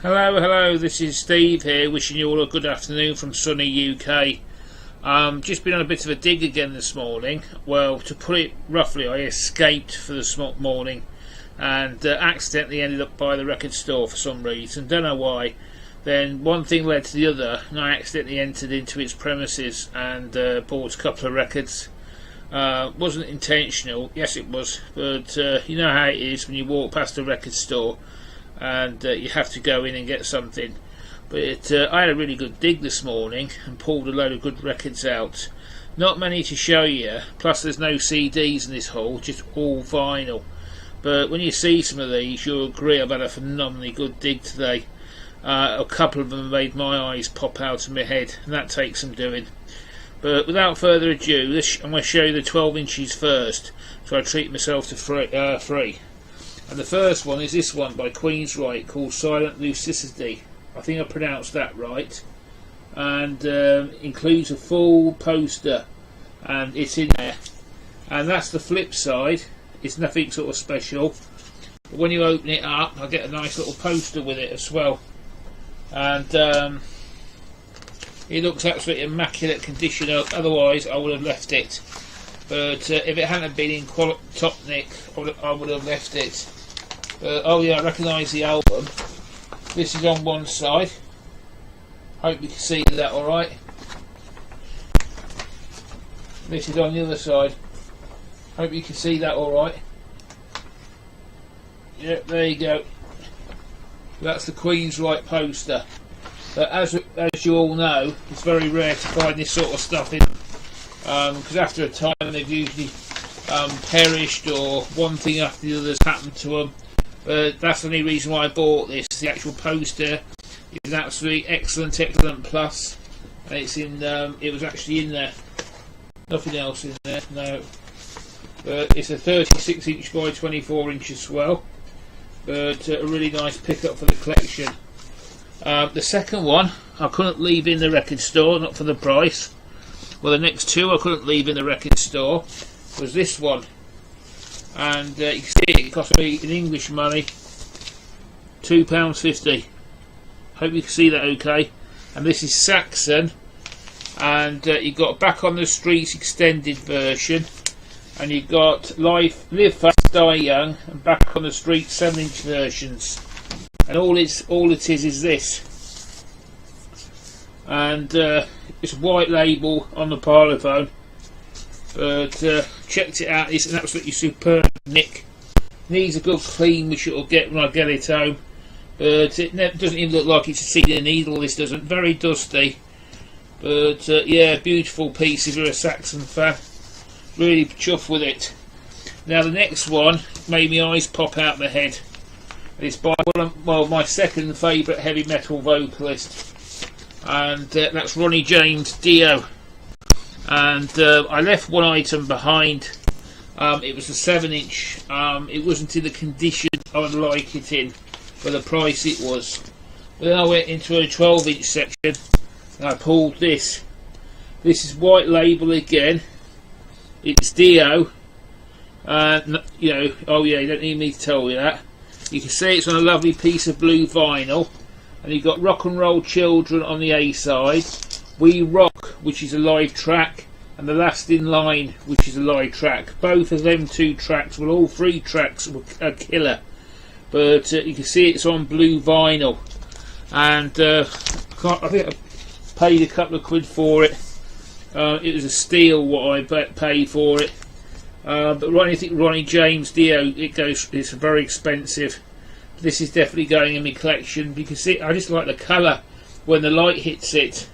Hello, hello, this is Steve here, wishing you all a good afternoon from sunny UK. Just been on a bit of a dig again this morning. Well, to put it roughly, I escaped for the morning and accidentally ended up by the record store for some reason, don't know why. Then one thing led to the other, and I accidentally entered into its premises and bought a couple of records. Wasn't intentional, yes it was, but you know how it is when you walk past a record store and you have to go in and get something. But I had a really good dig this morning and pulled a load of good records out. Not many to show you, plus there's no CDs in this haul, just all vinyl. But when you see some of these, you'll agree I've had a phenomenally good dig today. A couple of them made my eyes pop out of my head, and that takes some doing. But without further ado, I'm going to show you the 12 inches first, so I treat myself to free. And the first one is this one by Queensryche called Silent Lucidity. I think I pronounced that right. And includes a full poster, and it's in there. And that's the flip side. It's nothing sort of special. But when you open it up, I get a nice little poster with it as well. And it looks absolutely immaculate condition. Otherwise, I would have left it. But if it hadn't been in top nick, I would have left it. Oh yeah, I recognise the album. This is on one side. Hope you can see that alright. This is on the other side. Hope you can see that alright. Yep, there you go. That's the Queensryche poster. But as you all know, it's very rare to find this sort of stuff in, because after a time they've usually perished, or one thing after the other's happened to them. But that's the only reason why I bought this. The actual poster is an absolutely excellent plus, and it's in. It was actually in there. Nothing else in there. No. But it's a 36 inch by 24 inch swell. But a really nice pickup for the collection. The second one I couldn't leave in the record store, not for the price. Well, the next two I couldn't leave in the record store was this one. And you can see it cost me in English money £2.50. Hope you can see that okay. And this is Saxon, and you've got Back on the Streets extended version, and you've got Live Fast Die Young and Back on the Street 7 inch versions. And all it is this. And it's a white label on the Parlophone. But checked it out, it's an absolutely superb nick. Needs a good clean, which it'll get when I get it home. But it doesn't even look like it's a cedar needle, this doesn't. Very dusty. But yeah, beautiful piece if you're a Saxon fan. Really chuffed with it. Now the next one made my eyes pop out the head. It's by my second favourite heavy metal vocalist. And that's Ronnie James Dio. And I left one item behind. It was a 7 inch. It wasn't in the condition I would like it in for the price it was. But then I went into a 12 inch section and I pulled this. This is white label again. It's Dio. You know, oh yeah, you don't need me to tell you that. You can see it's on a lovely piece of blue vinyl. And you've got Rock and Roll Children on the A side. We Rock, which is a live track, and The Last in Line, which is a live track. Both of them two tracks, well, all three tracks were a killer. But you can see it's on blue vinyl, and I think I paid a couple of quid for it. It was a steal what I paid for it. But Ronnie James Dio, it's very expensive. This is definitely going in my collection because I just like the colour when the light hits it.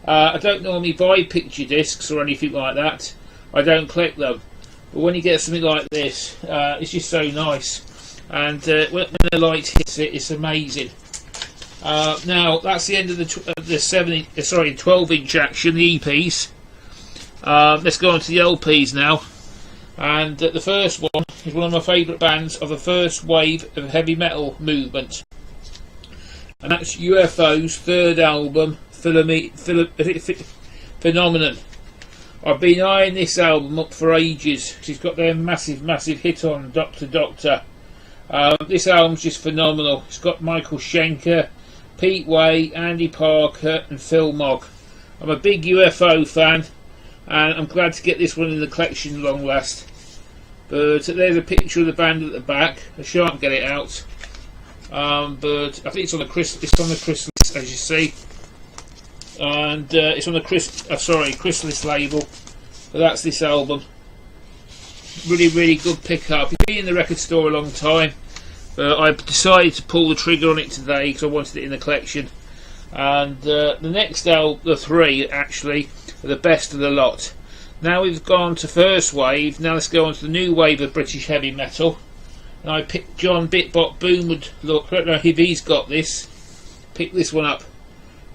I don't normally buy picture discs or anything like that. I don't collect them. But when you get something like this, it's just so nice. And when the light hits it, it's amazing. Now that's the end of the 12 inch action, the EPs. Let's go on to the LPs now. And the first one is one of my favourite bands of the first wave of heavy metal movement. And that's UFO's third album, Phenomenon. I've been eyeing this album up for ages because it's got their massive hit on Doctor. This album's just phenomenal. It's got Michael Schenker Pete Way, Andy Parker and Phil Mogg. I'm a big UFO fan, and I'm glad to get this one in the collection long last. But there's a picture of the band at the back. I shan't get it out, but I think it's on the chrysalis, as you see, and it's on the chrysalis label. But that's this album. Really good pickup. It's been in the record store a long time, but I decided to pull the trigger on it today because I wanted it in the collection. And the next album, the three actually, are the best of the lot. Now we've gone to first wave. Now let's go on to the new wave of British heavy metal. And I picked John Bitbot Boomwood. Look, I don't know if he's got this. Pick this one up.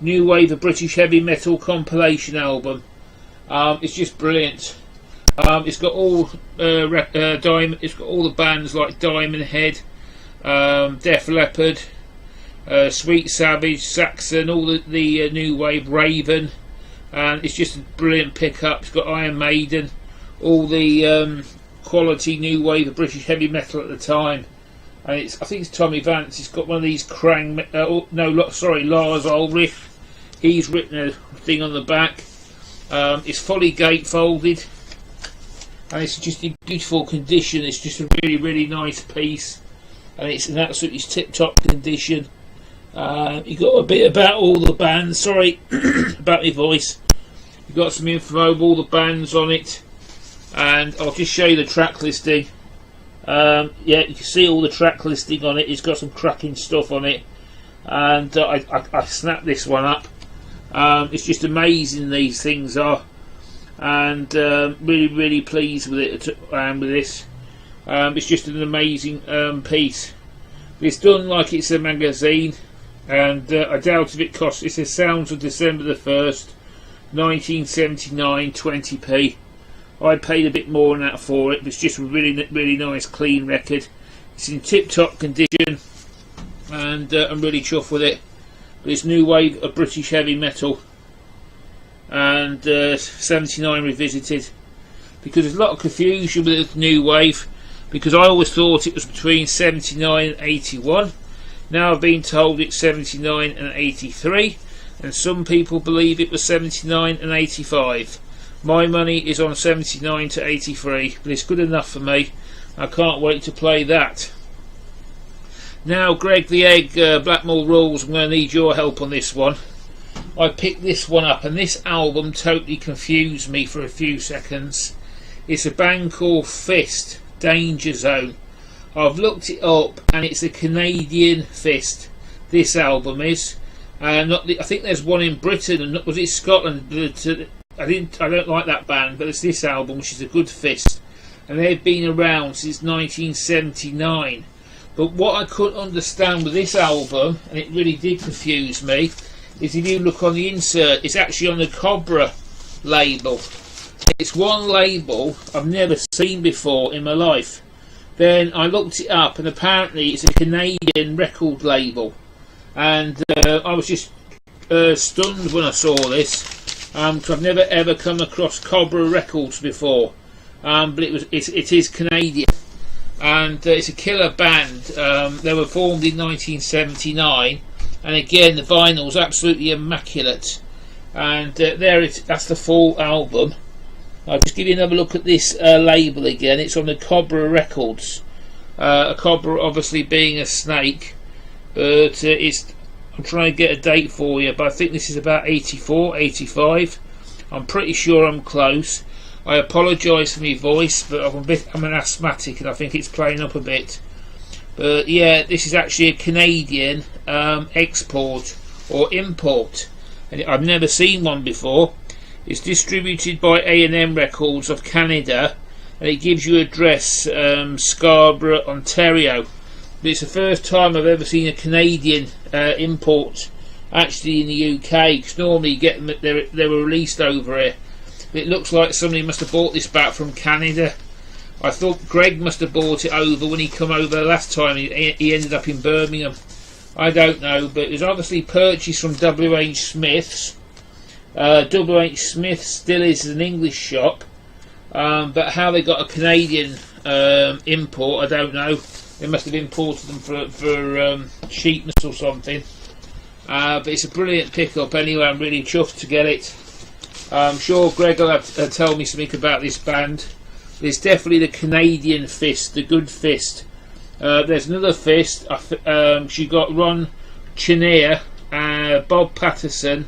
New wave of British heavy metal compilation album. It's just brilliant. It's got all it's got all the bands like Diamond Head, Def Leppard, Sweet Savage, Saxon, all the new wave, Raven, and it's just a brilliant pickup. It's got Iron Maiden, all the quality new wave of British heavy metal at the time, and I think it's Tommy Vance. It's got one of these Lars Ulrich. He's written a thing on the back. It's fully gatefolded, and it's just in beautiful condition. It's just a really nice piece, and it's in absolutely tip-top condition. You got a bit about all the bands. Sorry about my voice. You got some info of all the bands on it, and I'll just show you the track listing. Yeah, you can see all the track listing on it. It's got some cracking stuff on it, and I snapped this one up. It's just amazing, these things are, and really pleased with it with this. It's just an amazing piece. It's done like it's a magazine, and I doubt if it costs. It says Sounds of December the 1st, 1979, 20p. I paid a bit more than that for it, but it's just a really nice, clean record. It's in tip-top condition, and I'm really chuffed with it. But it's new wave of British heavy metal, and 79 revisited, because there's a lot of confusion with the new wave, because I always thought it was between 79 and 81. Now I've been told it's 79 and 83, and some people believe it was 79 and 85. My money is on 79 to 83, but it's good enough for me. I can't wait to play that. Now, Greg the Egg, Blackmore Rules, I'm going to need your help on this one. I picked this one up, and this album totally confused me for a few seconds. It's a band called Fist, Danger Zone. I've looked it up, and it's a Canadian Fist. This album is. I think there's one in Britain, and was it Scotland? I don't like that band, but it's this album, which is a good Fist, and they've been around since 1979. But what I couldn't understand with this album, and it really did confuse me, is if you look on the insert, it's actually on the Cobra label. It's one label I've never seen before in my life. Then I looked it up, and apparently it's a Canadian record label, and I was just stunned when I saw this, because I've never ever come across Cobra Records before, but it is Canadian. And it's a killer band. They were formed in 1979, and again the vinyl's absolutely immaculate. And that's the full album. I'll just give you another look at this label again. It's on the Cobra Records. A cobra obviously being a snake, but I'm trying to get a date for you, but I think this is about 84, 85. I'm pretty sure I'm close. I apologise for my voice, but I'm an asthmatic, and I think it's playing up a bit. But yeah, this is actually a Canadian export or import, and I've never seen one before. It's distributed by A&M Records of Canada, and it gives you address Scarborough, Ontario. But it's the first time I've ever seen a Canadian import actually in the UK, because normally you get them, they were released over here. It looks like somebody must have bought this back from Canada. I thought Greg must have bought it over when he come over last time. He ended up in Birmingham. I don't know, but it was obviously purchased from W.H. Smith's. W.H. Smith still is an English shop, but how they got a Canadian import, I don't know. They must have imported them for cheapness or something. but it's a brilliant pickup anyway. I'm really chuffed to get it. I'm sure Greg will have to tell me something about this band. It's definitely the Canadian Fist, the good Fist. There's another Fist. She got Ron Chenier, Bob Patterson,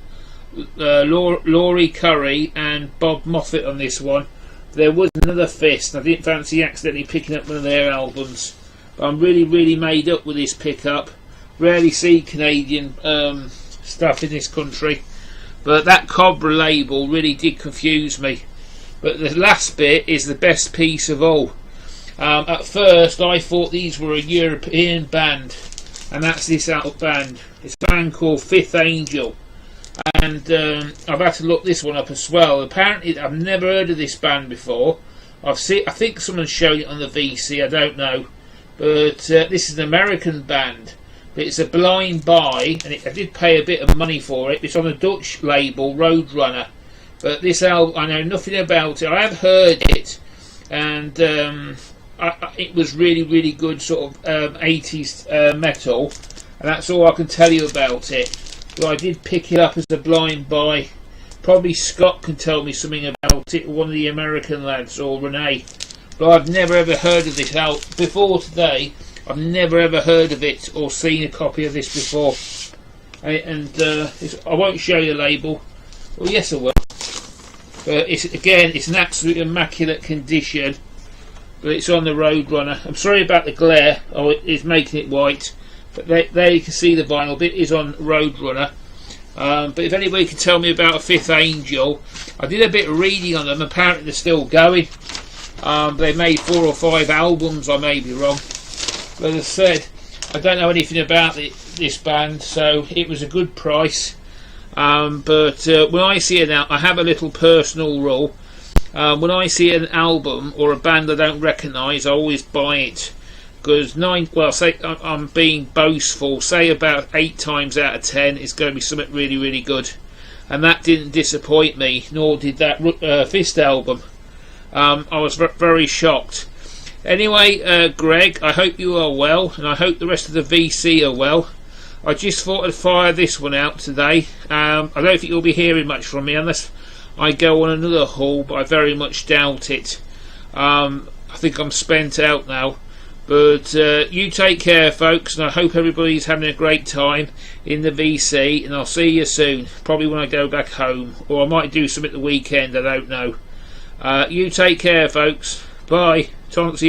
Laurie Curry and Bob Moffat on this one. There was another Fist. I didn't fancy accidentally picking up one of their albums, but I'm really made up with this pickup. Rarely see Canadian stuff in this country, but that Cobra label really did confuse me. But the last bit is the best piece of all. At first I thought these were a European band, and that's this out band. It's a band called Fifth Angel, and I've had to look this one up as well. Apparently I've never heard of this band before. I think someone showed it on the VC, I don't know, but this is an American band. But it's a blind buy, and I did pay a bit of money for it. It's on a Dutch label, Roadrunner. But this album, I know nothing about it. I have heard it, and it was really good sort of 80s metal, and that's all I can tell you about it. But I did pick it up as a blind buy. Probably Scott can tell me something about it, or one of the American lads, or Renee. But I've never ever heard of this out before today. I've never ever heard of it or seen a copy of this before. And I won't show you the label. Well, yes I will. But it's an absolute immaculate condition. But it's on the Roadrunner. I'm sorry about the glare. Oh, it's making it white. But there you can see the vinyl bit is on Roadrunner. But if anybody can tell me about a Fifth Angel, I did a bit of reading on them. Apparently they're still going. They made 4 or 5 albums. I may be wrong. But as I said, I don't know anything about this band, so it was a good price. But when I see it now, I have a little personal rule. When I see an album or a band I don't recognise, I always buy it. Because say I'm being boastful, say about 8 times out of 10 it's going to be something really good. And that didn't disappoint me, nor did that Fist album. I was very shocked. Anyway, Greg, I hope you are well, and I hope the rest of the VC are well. I just thought I'd fire this one out today. I don't think you'll be hearing much from me unless I go on another haul, but I very much doubt it. I think I'm spent out now. But you take care, folks, and I hope everybody's having a great time in the VC, and I'll see you soon, probably when I go back home, or I might do something at the weekend, I don't know. You take care, folks. Bye. Tonks.